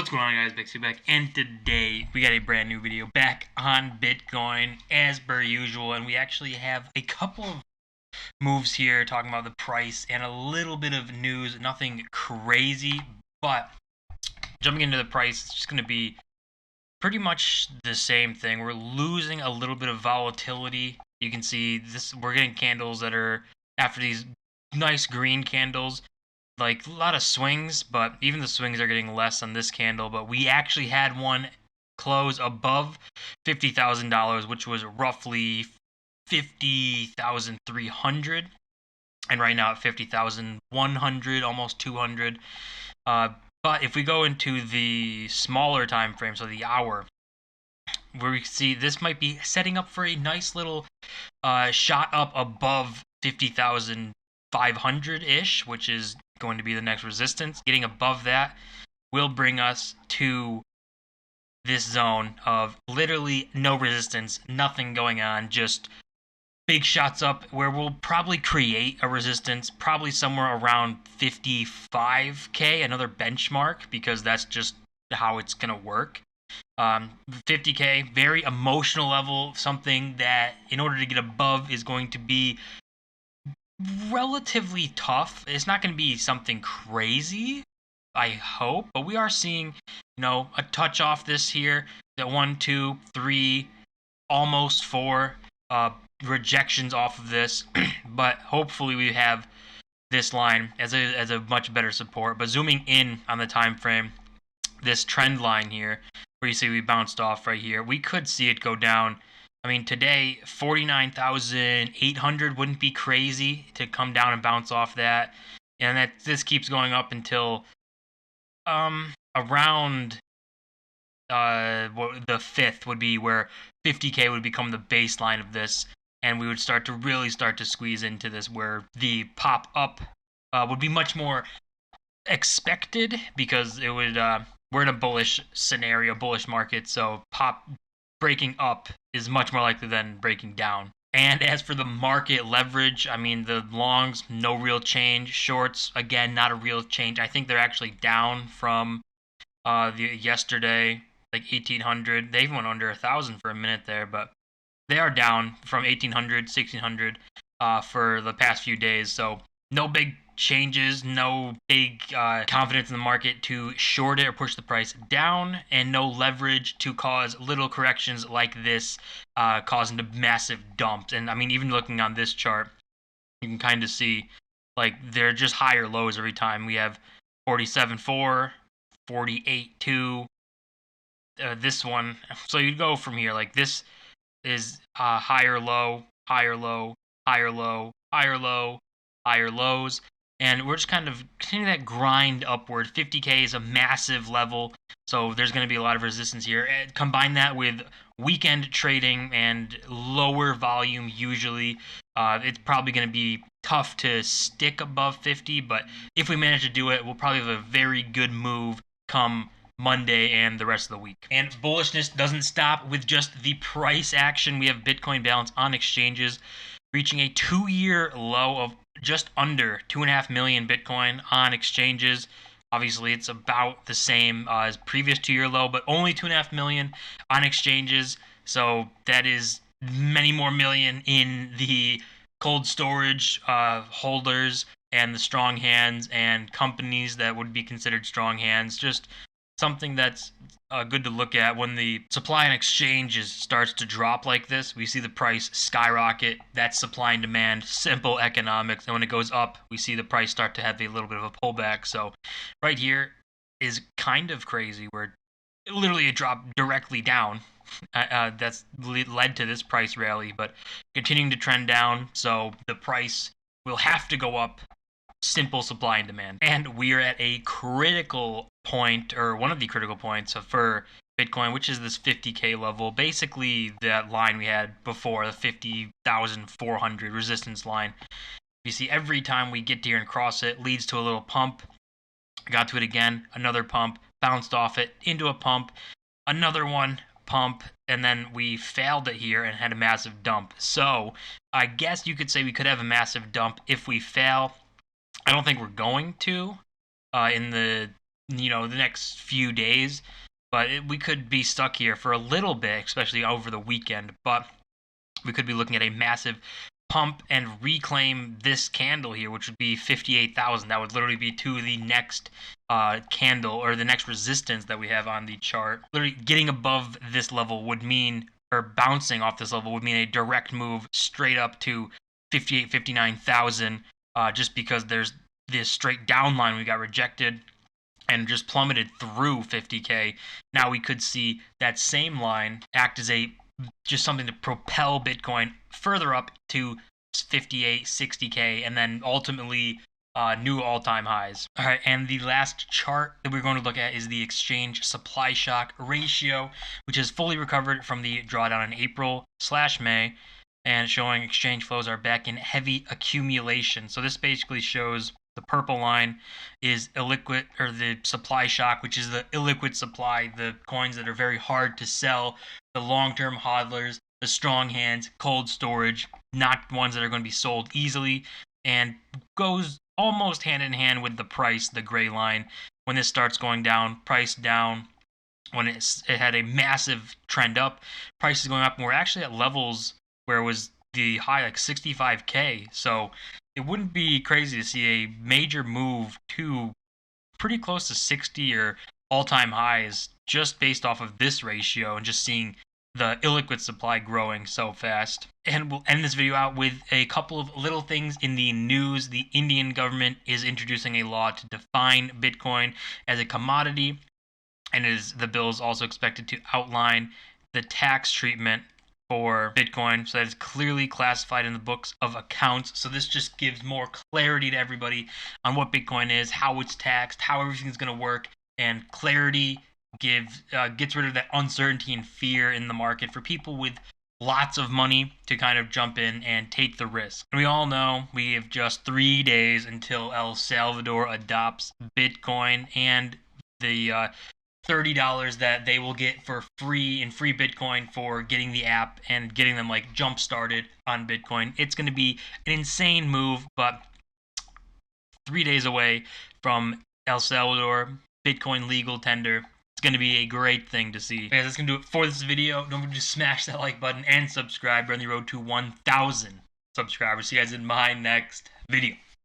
What's going on, guys? Bexio back, and today we got a brand new video back on Bitcoin as per usual, and we actually have a couple of moves here talking about the price and a little bit of news, nothing crazy, but jumping into the price, it's just going to be pretty much the same thing. We're losing a little bit of volatility. You can see this, we're getting candles that are after these nice green candles, like a lot of swings, but even the swings are getting less on this candle. But we actually had one close above $50,000, which was roughly 50,300, and right now at 50,100, almost 200. But if we go into the smaller time frame, so the hour, where we see this might be setting up for a nice little shot up above 50,500-ish, which is going to be the next resistance. Getting above that will bring us to this zone of literally no resistance, nothing going on, just big shots up, where we'll probably create a resistance probably somewhere around 55k, another benchmark, because that's just how it's gonna work. 50k, very emotional level, something that in order to get above is going to be relatively tough. It's not going to be something crazy, I hope, but we are seeing, a touch off this here. The 1, 2, 3, almost 4 rejections off of this, but hopefully we have this line as a much better support. But zooming in on the time frame, this trend line here, where you see we bounced off right here, we could see it go down. I mean, today, 49,800 wouldn't be crazy to come down and bounce off that. And that this keeps going up until around the 5th would be where 50k would become the baseline of this. And we would really start to squeeze into this, where the pop up would be much more expected, because it would we're in a bullish scenario, bullish market, so breaking up is much more likely than breaking down. And as for the market leverage, I mean, the longs, no real change. Shorts, again, not a real change. I think they're actually down from yesterday, like 1,800. They even went under 1,000 for a minute there, but they are down from 1,800, 1,600 for the past few days. So no big changes, no big confidence in the market to short it or push the price down, and no leverage to cause little corrections like this causing a massive dump. And I mean, even looking on this chart, you can kind of see like they're just higher lows every time. We have 47.4, 48.2, this one. So you go from here, like this is higher low, higher low, higher low, higher low, higher lows. And we're just kind of continuing that grind upward. 50k is a massive level, so there's going to be a lot of resistance here. And combine that with weekend trading and lower volume usually, it's probably going to be tough to stick above 50, but if we manage to do it, we'll probably have a very good move come Monday and the rest of the week. And bullishness doesn't stop with just the price action. We have Bitcoin balance on exchanges reaching a 2-year low of just under 2.5 million Bitcoin on exchanges. Obviously, it's about the same as previous 2-year low, but only 2.5 million on exchanges. So that is many more million in the cold storage holders and the strong hands and companies that would be considered strong hands. Just something that's good to look at. When the supply and exchanges starts to drop like this, we see the price skyrocket. That's supply and demand, simple economics. And when it goes up, we see the price start to have a little bit of a pullback. So right here is kind of crazy, where literally it dropped directly down. That's led to this price rally, but continuing to trend down. So the price will have to go up. Simple supply and demand. And we are at a critical point, or one of the critical points for Bitcoin, which is this 50k level. Basically that line we had before, the 50,400 resistance line. You see every time we get here and cross it, leads to a little pump. Got to it again, another pump, bounced off it into a pump, another one, pump, and then we failed it here and had a massive dump. So I guess you could say we could have a massive dump if we fail. I don't think we're going to in the the next few days, but we could be stuck here for a little bit, especially over the weekend. But we could be looking at a massive pump and reclaim this candle here, which would be 58,000. That would literally be to the next candle, or the next resistance that we have on the chart. Literally getting above this level would mean, or bouncing off this level would mean, a direct move straight up to 58, 59,000, just because there's this straight down line we got rejected and just plummeted through 50K. Now we could see that same line act as just something to propel Bitcoin further up to 58, 60K, and then ultimately new all-time highs. All right, and the last chart that we're going to look at is the exchange supply shock ratio, which is fully recovered from the drawdown in April/May, and showing exchange flows are back in heavy accumulation. So this basically shows the purple line is illiquid, or the supply shock, which is the illiquid supply, the coins that are very hard to sell, the long-term hodlers, the strong hands, cold storage, not ones that are going to be sold easily, and goes almost hand in hand with the price, the gray line. When this starts going down, price down. When it had a massive trend up, price is going up, and we're actually at levels where it was the high, like 65K. So it wouldn't be crazy to see a major move to pretty close to 60 or all-time highs just based off of this ratio, and just seeing the illiquid supply growing so fast. And we'll end this video out with a couple of little things in the news. The Indian government is introducing a law to define Bitcoin as a commodity, and the bill is also expected to outline the tax treatment for Bitcoin, so that it's clearly classified in the books of accounts. So this just gives more clarity to everybody on what Bitcoin is, how it's taxed, how everything's going to work, and clarity gets rid of that uncertainty and fear in the market for people with lots of money to kind of jump in and take the risk. And we all know we have just 3 days until El Salvador adopts Bitcoin, and the $30 that they will get for free Bitcoin for getting the app and getting them like jump started on Bitcoin. It's going to be an insane move, but 3 days away from El Salvador Bitcoin legal tender. It's going to be a great thing to see. Guys, that's going to do it for this video. Don't forget to smash that like button and subscribe. We're on the road to 1,000 subscribers. See you guys in my next video.